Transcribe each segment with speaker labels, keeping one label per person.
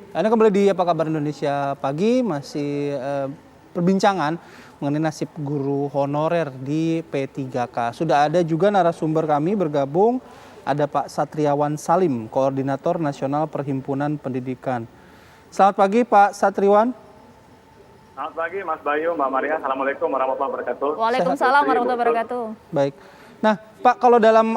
Speaker 1: Anda kembali di Apa Kabar Indonesia Pagi, masih perbincangan mengenai nasib guru honorer di P3K. Sudah ada juga narasumber kami bergabung, ada Pak Satriawan Salim, Koordinator Nasional Perhimpunan Pendidikan. Selamat pagi Pak Satriawan.
Speaker 2: Selamat pagi Mas Bayu, Mbak Maria. Assalamualaikum warahmatullahi wabarakatuh.
Speaker 3: Waalaikumsalam warahmatullahi wabarakatuh.
Speaker 1: Baik. Nah Pak, kalau dalam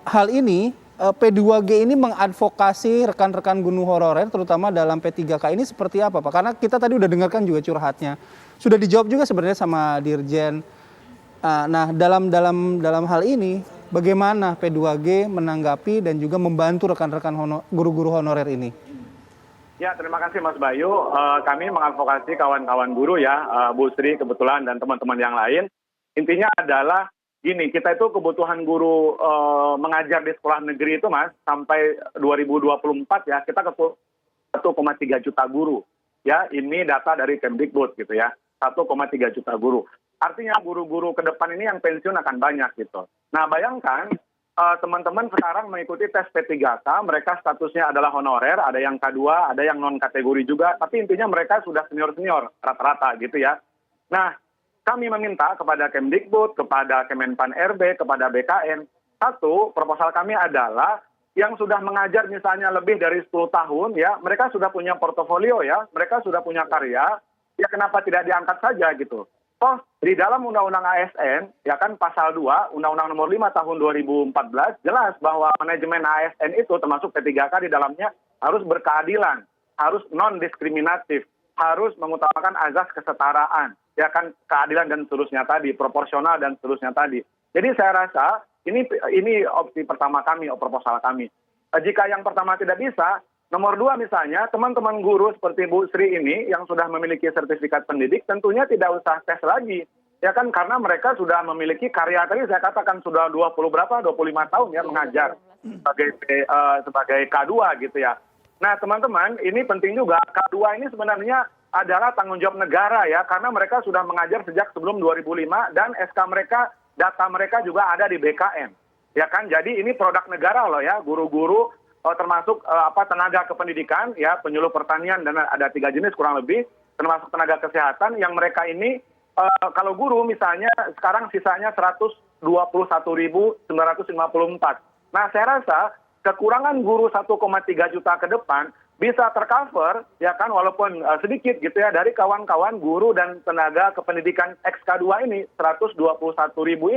Speaker 1: hal ini, P2G ini mengadvokasi rekan-rekan guru honorer terutama dalam P3K ini seperti apa Pak? Karena kita tadi udah dengarkan juga curhatnya. Sudah dijawab juga sebenarnya sama Dirjen. Nah, dalam hal ini bagaimana P2G menanggapi dan juga membantu rekan-rekan guru-guru honorer ini?
Speaker 2: Ya, terima kasih Mas Bayu. Kami mengadvokasi kawan-kawan guru ya, Bu Sri kebetulan dan teman-teman yang lain. Intinya adalah gini, kita itu kebutuhan guru mengajar di sekolah negeri itu Mas, sampai 2024 ya, kita kebutuhan 1,3 juta guru. Ya, ini data dari Kemdikbud gitu ya, 1,3 juta guru. Artinya guru-guru ke depan ini yang pensiun akan banyak gitu. Nah, bayangkan teman-teman sekarang mengikuti tes P3K, mereka statusnya adalah honorer, ada yang K2, ada yang non-kategori juga, tapi intinya mereka sudah senior-senior rata-rata gitu ya. Nah, kami meminta kepada Kemdikbud, kepada Kemenpan RB, kepada BKN, satu, proposal kami adalah yang sudah mengajar misalnya lebih dari 10 tahun, ya, mereka sudah punya portofolio ya, mereka sudah punya karya, ya kenapa tidak diangkat saja gitu. Toh, di dalam Undang-Undang ASN, ya kan pasal 2, Undang-Undang nomor 5 tahun 2014, jelas bahwa manajemen ASN itu termasuk P3K di dalamnya harus berkeadilan, harus non-diskriminatif, harus mengutamakan azas kesetaraan, ya kan keadilan dan seterusnya tadi, proporsional dan seterusnya tadi. Jadi saya rasa ini opsi pertama kami, proposal kami. Jika yang pertama tidak bisa, nomor 2 misalnya teman-teman guru seperti Bu Sri ini yang sudah memiliki sertifikat pendidik tentunya tidak usah tes lagi. Ya kan karena mereka sudah memiliki karya tadi saya katakan sudah 25 tahun ya mengajar sebagai K2 gitu ya. Nah, teman-teman, ini penting juga. K2 ini sebenarnya adalah tanggung jawab negara ya, karena mereka sudah mengajar sejak sebelum 2005 dan SK mereka, data mereka juga ada di BKN. Ya kan, jadi ini produk negara loh ya, guru-guru termasuk tenaga kependidikan ya, penyuluh pertanian dan ada 3 jenis kurang lebih, termasuk tenaga kesehatan yang mereka ini kalau guru misalnya sekarang sisanya 121.954. Nah, saya rasa kekurangan guru 1,3 juta ke depan bisa tercover ya kan walaupun sedikit gitu ya dari kawan-kawan guru dan tenaga kependidikan XK2 ini 121.000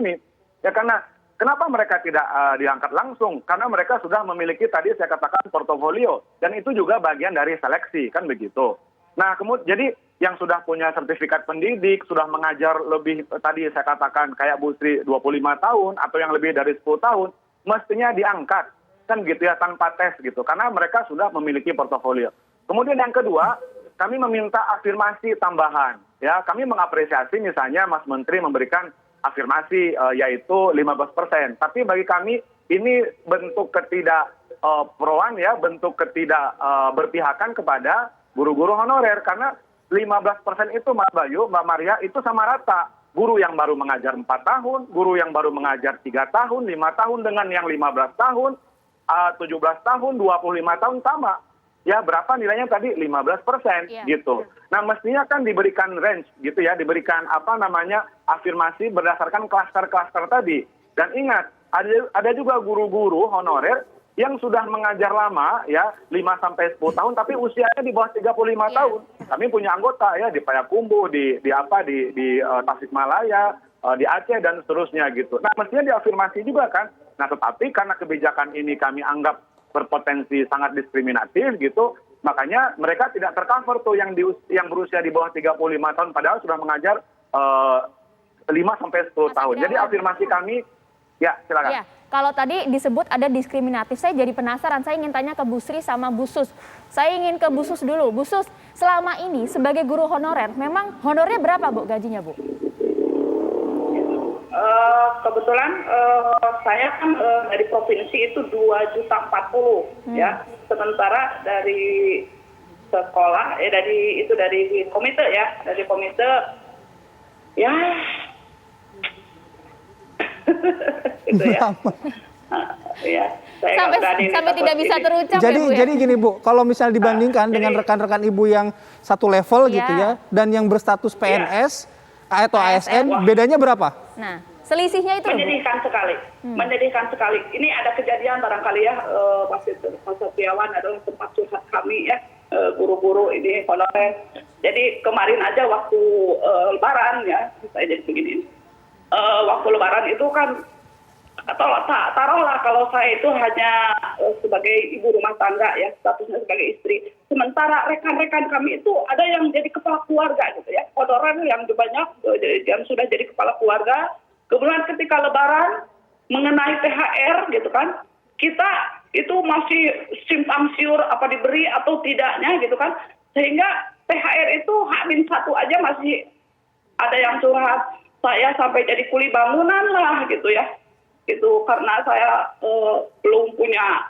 Speaker 2: ini. Ya karena kenapa mereka tidak diangkat langsung? Karena mereka sudah memiliki tadi saya katakan portofolio dan itu juga bagian dari seleksi kan begitu. Nah, kemudian jadi yang sudah punya sertifikat pendidik, sudah mengajar lebih tadi saya katakan kayak Bu Sri 25 tahun atau yang lebih dari 10 tahun, mestinya diangkat kan gitu ya tanpa tes gitu karena mereka sudah memiliki portofolio. Kemudian yang kedua, kami meminta afirmasi tambahan ya. Kami mengapresiasi misalnya Mas Menteri memberikan afirmasi yaitu 15%. Tapi bagi kami ini bentuk ketidakproan ya, bentuk berpihakan kepada guru-guru honorer karena 15% itu Mas Bayu, Mbak Maria itu sama rata. Guru yang baru mengajar 4 tahun, guru yang baru mengajar 3 tahun, 5 tahun dengan yang 15 tahun, 17 tahun, 25 tahun sama. Ya berapa nilainya tadi 15% gitu. Nah, mestinya kan diberikan range gitu ya, diberikan afirmasi berdasarkan klaster-klaster tadi. Dan ingat, ada juga guru-guru honorer yang sudah mengajar lama ya 5 sampai 10 tahun tapi usianya di bawah 35 tahun. Kami punya anggota ya di Payakumbuh, di Tasikmalaya, di Aceh dan seterusnya gitu. Nah, mestinya diafirmasi juga kan. Nah, tetapi karena kebijakan ini kami anggap berpotensi sangat diskriminatif gitu, makanya mereka tidak tercover tuh yang berusia di bawah 35 tahun padahal sudah mengajar 5 sampai 10 tahun. Jadi afirmasi kami ya silakan.
Speaker 3: Ya, kalau tadi disebut ada diskriminatif, saya jadi penasaran. Saya ingin tanya ke Bu Sri sama Bu Sus. Saya ingin ke Bu Sus dulu. Bu Sus, selama ini sebagai guru honorer, memang honornya berapa Bu gajinya Bu?
Speaker 4: Kebetulan saya kan dari provinsi itu 2.040.000 ya. Sementara dari sekolah dari komite ya, ya gitu ya. Ya. Saya nggak berani
Speaker 3: sampai tidak bisa terucap
Speaker 1: Jadi
Speaker 3: ya Bu ya?
Speaker 1: jadi gini Bu, kalau misalnya dibandingkan dengan rekan-rekan Ibu yang satu level
Speaker 3: Iya.
Speaker 1: gitu ya, dan yang berstatus PNS atau ASN,
Speaker 4: Wah.
Speaker 1: bedanya berapa?
Speaker 3: Nah, selisihnya itu loh, Bu.
Speaker 4: Menyedihkan sekali. Ini ada kejadian barangkali ya, Mas Satriawan adalah tempat curhat kami ya, guru-guru ini honorer. Jadi kemarin aja waktu Lebaran ya, saya jadi begini. Waktu Lebaran itu kan, taruhlah kalau saya itu hanya sebagai ibu rumah tangga ya, statusnya sebagai istri. Sementara rekan-rekan kami itu ada yang jadi kepala keluarga gitu ya, honorer yang banyak yang sudah jadi kepala keluarga. Kemudian ketika Lebaran mengenai THR gitu kan, kita itu masih simpang siur apa diberi atau tidaknya gitu kan, sehingga THR itu H-1 aja masih ada yang curhat, saya sampai jadi kuli bangunan lah gitu ya, gitu karena saya belum punya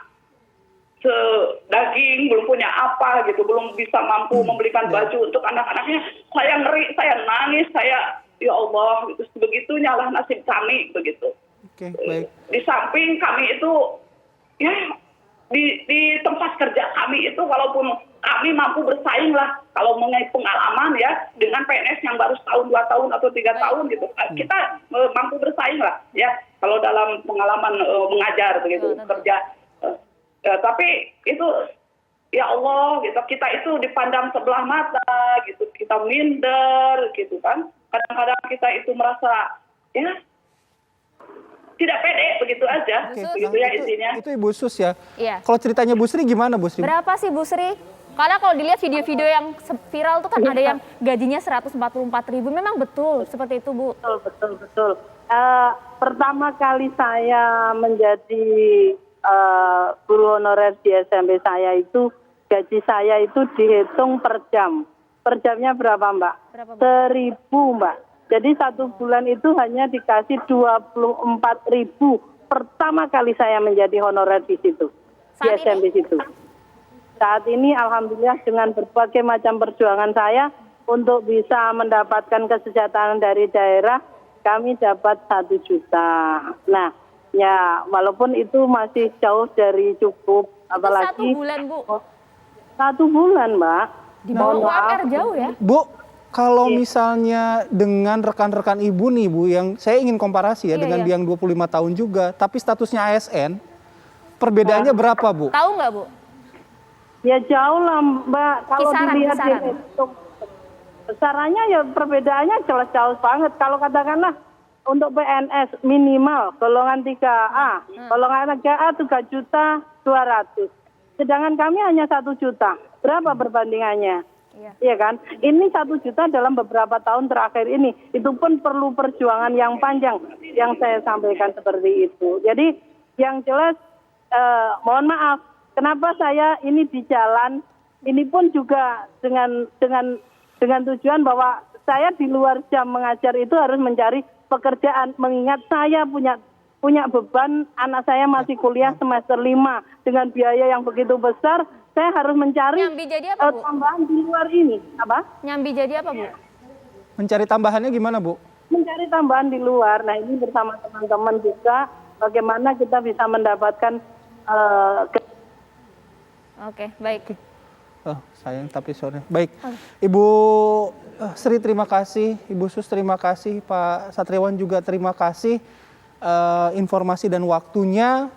Speaker 4: daging, belum punya apa gitu, belum bisa mampu membelikan baju untuk anak-anaknya. Saya ngeri, saya nangis, saya ya Allah, gitu, sebegitunya lah nasib kami begitu.
Speaker 1: Oke, baik.
Speaker 4: Di samping kami itu ya di tempat kerja kami itu walaupun kami mampu bersaing lah kalau mengenai pengalaman ya dengan PNS yang baru setahun, 2 tahun atau 3 tahun gitu, kita mampu bersaing lah ya kalau dalam pengalaman mengajar begitu kerja. Tapi itu ya Allah gitu, kita itu dipandang sebelah mata gitu, kita minder gitu kan, kadang-kadang kita itu merasa ya tidak pede begitu aja,
Speaker 3: Oke,
Speaker 4: begitu ya intinya.
Speaker 1: Itu Ibu Sus ya.
Speaker 3: Iya.
Speaker 1: Kalau ceritanya Bu Sri gimana Bu Sri?
Speaker 3: Berapa sih Bu Sri? Karena kalau dilihat video-video yang viral itu kan ada yang gajinya 144.000, memang betul seperti itu Bu?
Speaker 5: Betul. Pertama kali saya menjadi guru honorer di SMP saya itu, gaji saya itu dihitung per jam. Per jamnya berapa Mbak?
Speaker 3: Berapa, Bu?
Speaker 5: 1.000 Mbak. Jadi 1 bulan itu hanya dikasih 24.000. Pertama kali saya menjadi honorer di situ, di
Speaker 3: Saat
Speaker 5: SMP situ. Saat ini alhamdulillah dengan berbagai macam perjuangan saya untuk bisa mendapatkan kesejahteraan dari daerah, kami dapat 1 juta. Nah, ya walaupun itu masih jauh dari cukup, apalagi
Speaker 3: Itu 1 bulan Bu?
Speaker 5: 1 bulan Mbak.
Speaker 3: Di bawah
Speaker 5: Mohon maaf.
Speaker 3: UMR jauh ya?
Speaker 1: Bu, kalau misalnya dengan rekan-rekan Ibu nih Bu, yang saya ingin komparasi ya
Speaker 3: Iya,
Speaker 1: dengan
Speaker 3: iya.
Speaker 1: yang 25 tahun juga, tapi statusnya ASN, perbedaannya berapa Bu?
Speaker 3: Tahu nggak Bu?
Speaker 5: Ya jauh lah Mbak, kalau
Speaker 3: Kisaran.
Speaker 5: dihitung besarannya ya perbedaannya jelas jauh banget. Kalau katakanlah untuk PNS minimal golongan 3A, golongan 3A 3.200.000. Sedangkan kami hanya 1 juta. Berapa perbandingannya? Iya kan? Ini 1 juta dalam beberapa tahun terakhir ini. Itu pun perlu perjuangan yang panjang yang saya sampaikan seperti itu. Jadi yang jelas mohon maaf, kenapa saya ini di jalan ini pun juga dengan tujuan bahwa saya di luar jam mengajar itu harus mencari pekerjaan, mengingat saya punya beban, anak saya masih kuliah semester 5 dengan biaya yang begitu besar. Saya harus mencari
Speaker 3: Nyambi jadi apa, Bu?
Speaker 5: tambahan di luar ini. Apa?
Speaker 3: Nyambi jadi apa Bu?
Speaker 1: Mencari tambahannya gimana Bu?
Speaker 5: Mencari tambahan di luar. Nah ini bersama teman-teman juga bagaimana kita bisa mendapatkan
Speaker 3: Oke, baik.
Speaker 1: Oh, sayang tapi sore. Baik, Ibu Sri terima kasih, Ibu Sus terima kasih, Pak Satriawan juga terima kasih informasi dan waktunya.